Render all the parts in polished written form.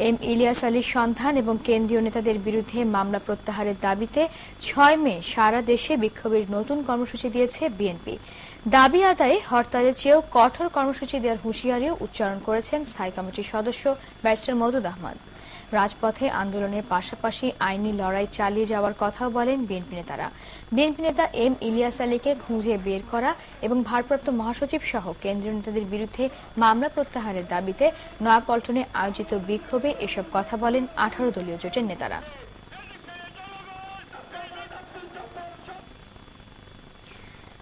M Ilias আলীর সন্ধান এবং কেন্দ্রীয় নেতাদের বিরুদ্ধে মামলা প্রত্যাহারের দাবিতে ৬ মে সারা দেশে বিক্ষোভের নতুন কর্মসূচি দিয়েছে বিএনপি। দাবি আদায়ে হরতালের চেয়েও কঠোর কর্মসূচি দেওয়ার হুঁশিয়ারিও উচ্চারণ করেছেন স্থায়ী কমিটির সদস্য ব্যারিস্টার মওদুদ আহমদ। রাজপথে আন্দোলনের পাশাপাশি আইনি লড়াই চালিয়ে যাওয়ার কথাও বলেন বিএনপি নেতারা। বিএনপি নেতা এম ইলিয়াস আলীকে খুঁজে বের করা এবং ভারপ্রাপ্ত মহাসচিব সহ কেন্দ্রীয় নেতাদের বিরুদ্ধে মামলা প্রত্যাহারের দাবিতে নয়াপল্টনে আয়োজিত বিক্ষোভে এসব কথা বলেন ১৮ দলীয় জোটের নেতারা।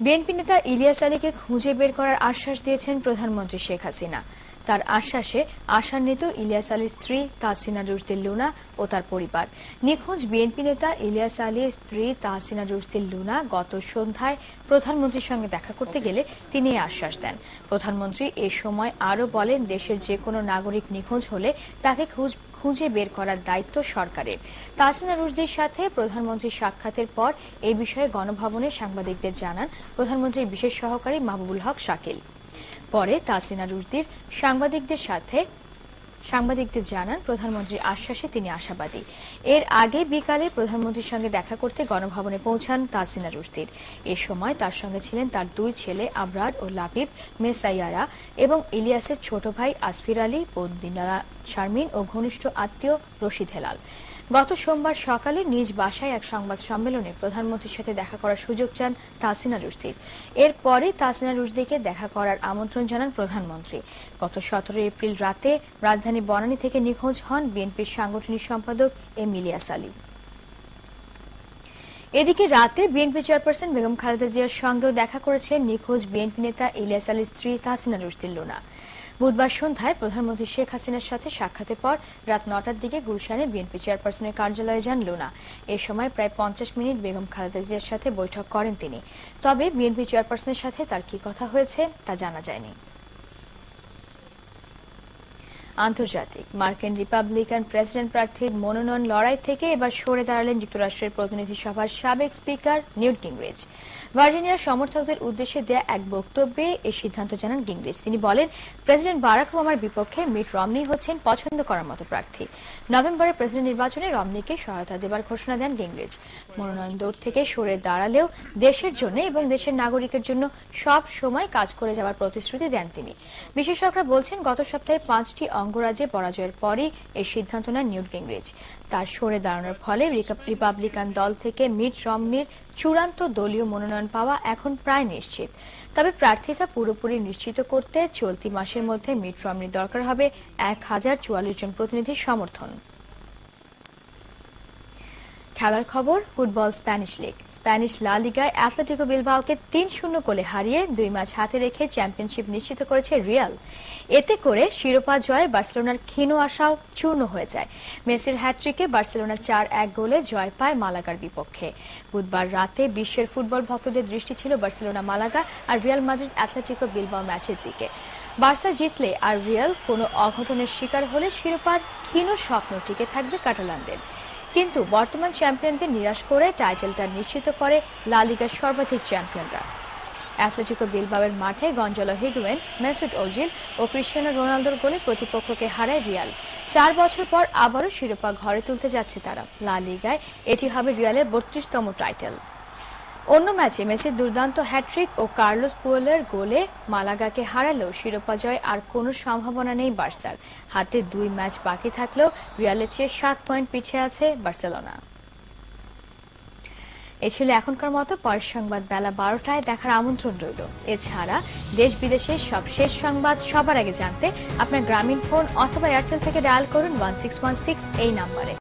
বিএনপি নেতা ইলিয়াস আলীকে খুঁজে বের করার আশ্বাস দিয়েছেন প্রধানমন্ত্রী শেখ হাসিনা। তার আশ্বাসে আশান্বিত ইলিয়াস আলীর স্ত্রী তাহসিনা রুশদী লুনা ও তার পরিবার। নিখোঁজ বিএনপি নেতা ইলিয়াস আলীর স্ত্রী তাহসিনা রুশদী লুনা গত সন্ধ্যায় প্রধানমন্ত্রীর সঙ্গে দেখা করতে গেলে তিনি এই আশ্বাস দেন। প্রধানমন্ত্রী এ সময় আরও বলেন, দেশের যে কোনো নাগরিক নিখোঁজ হলে তাকে খুঁজে বের করার দায়িত্ব সরকারের। তাহসিনা রুশদীর সাথে প্রধানমন্ত্রীর সাক্ষাতের পর এই বিষয়ে গণভবনে সাংবাদিকদের জানান প্রধানমন্ত্রীর বিশেষ সহকারী মাহবুবুল হক শাকিল। পরে তাহসিনা রুশদীর সাংবাদিকদের জানান প্রধানমন্ত্রীর আশ্বাসে তিনি আশাবাদী। এর আগে বিকালে প্রধানমন্ত্রীর সঙ্গে দেখা করতে গণভবনে পৌঁছান তাহসিনা রুশদীর। এ সময় তার সঙ্গে ছিলেন তার দুই ছেলে আবরার ও লাবিব, মেয়ে সাইয়ারা এবং ইলিয়াসের ছোট ভাই আসফির আলী, বোন দিনারা শারমিন ও ঘনিষ্ঠ আত্মীয় রশিদ হেলাল। গত সোমবার সকালে নিজ বাসায় এক সংবাদ সম্মেলনে প্রধানমন্ত্রীর সাথে দেখা করার সুযোগ চান তাহসিনা রুশদী। এরপরে তাহসিনা রুশদীকে দেখা করার আমন্ত্রণ জানান প্রধানমন্ত্রী। গত ১৭ এপ্রিল রাতে রাজধানী বনানী থেকে নিখোঁজ হন বিএনপির সাংগঠনিক সম্পাদক এম ইলিয়াস আলী। এদিকে রাতে বিএনপি চেয়ারপারসন বেগম খালেদা জিয়ার সঙ্গেও দেখা করেছেন নিখোঁজ বিএনপি নেতা ইলিয়াস আলীর স্ত্রী তাহসিনা রুশদী লুনা। বুধবার সন্ধ্যায় প্রধানমন্ত্রী শেখ হাসিনার সাথে সাক্ষাতের পর রাত ৯টার দিকে গুলশানে বিএনপি চেয়ারপারসনের কার্যালয়ে যান লুনা। এ সময় প্রায় ৫০ মিনিট বেগম খালেদা জিয়ার সাথে বৈঠক করেন তিনি। তবে বিএনপি চেয়ারপারসনের সাথে তার কি কথা হয়েছে তা জানা যায়নি। আন্তর্জাতিক মার্কিন রিপাবলিকান প্রেসিডেন্ট প্রার্থীর মনোনয়ন লড়াই থেকে এবার সরে দাঁড়ালেন যুক্তরাষ্ট্রের প্রতিনিধি সভার সাবেক স্পিকার নিউট গিংরিচ। ভার্জিনিয়ার সমর্থকদের উদ্দেশ্যে দেয়া এক বক্তব্যে এই সিদ্ধান্ত জানান গিংরিচ। তিনি বলেন, প্রেসিডেন্ট বারাক ওবামার বিপক্ষে মিট রমনি হচ্ছেন পছন্দ করার মতো প্রার্থী। নভেম্বরে প্রেসিডেন্ট নির্বাচনে রমনিকে সহায়তা দেবার ঘোষণা দেন গিংরিচ। মনোনয়ন দৌড় থেকে সরে দাঁড়ালেও দেশের জন্য এবং দেশের নাগরিকের জন্য সব সময় কাজ করে যাওয়ার প্রতিশ্রুতি দেন তিনি। বিশেষজ্ঞরা বলছেন, গত সপ্তাহে ৫টি অঙ্গরাজ্যে পরাজয়ের পরই এই সিদ্ধান্ত নেন নিউট গিংরিচ। তার সরে দাঁড়ানোর ফলে রিপাবলিকান দল থেকে মিট রমনির চূড়ান্ত দলীয় মনোনয়ন পাওয়া এখন প্রায় নিশ্চিত। তবে প্রার্থিতা পুরোপুরি নিশ্চিত করতে চলতি মাসের মধ্যে মিট রমনির দরকার হবে ১০৪৪ জন প্রতিনিধির সমর্থন। খেলার খবর, ফুটবল স্প্যানিশ লিগ। স্প্যানিশ লা লিগায় অ্যাথলেটিকো বিলবাওকে ৩-০ গোলে হারিয়ে ২ ম্যাচ হাতে রেখে চ্যাম্পিয়নশিপ নিশ্চিত করেছে রিয়াল। এতে করে শিরোপা জয়ে বার্সেলোনার ক্ষীণ আশাও চূর্ণ হয়ে যায়। মেসির হ্যাটট্রিকে বার্সেলোনা ৪-১ গোলে জয় পায় মালাগার বিপক্ষে। বুধবার রাতে বিশ্বের ফুটবল ভক্তদের দৃষ্টি ছিল বার্সেলোনা মালাগা আর রিয়াল মাদ্রিদ অ্যাথলেটিকো বিলবাও ম্যাচের দিকে। বার্সা জিতলে আর রিয়াল কোনো অঘটনের শিকার হলে শিরোপার ক্ষীণ স্বপ্ন টিকে থাকবে কাটালানদের। কিন্তু বর্তমান চ্যাম্পিয়নদের নিরাশ করে টাইটেলটা নিশ্চিত করে লা লিগার সর্বাধিক চ্যাম্পিয়নরা। অ্যাথলেটিকো বিলবাওয়ের মাঠে গঞ্জালো হিগুয়েন, মেসুট ওজিল ও ক্রিস্টিয়ানো রোনালদোর গোলে প্রতিপক্ষকে হারায় রিয়াল। ৪ বছর পর আবারও শিরোপা ঘরে তুলতে যাচ্ছে তারা। লা লিগায় এটি হবে রিয়ালের ৩২তম টাইটেল। অন্য ম্যাচে মেসির দুর্দান্ত হ্যাটট্রিক ও কার্লোস পুয়েলের গোলে মালাগাকে হারালেও শিরোপা জয় আর কোনো সম্ভাবনা নেই বার্সার। হাতে ২ ম্যাচ বাকি থাকলেও রিয়ালের চেয়ে ৭ পয়েন্ট পিছিয়ে আছে বার্সেলোনা। এ ছিল এখনকার মতো। পরের সংবাদ বেলা ১২টায় দেখার আমন্ত্রণ রইল। এছাড়া দেশ বিদেশের সব শেষ সংবাদ সবার আগে জানতে আপনার গ্রামীণ ফোন অথবা এয়ারটেল থেকে ডায়াল করুন 1616 এই নাম্বারে।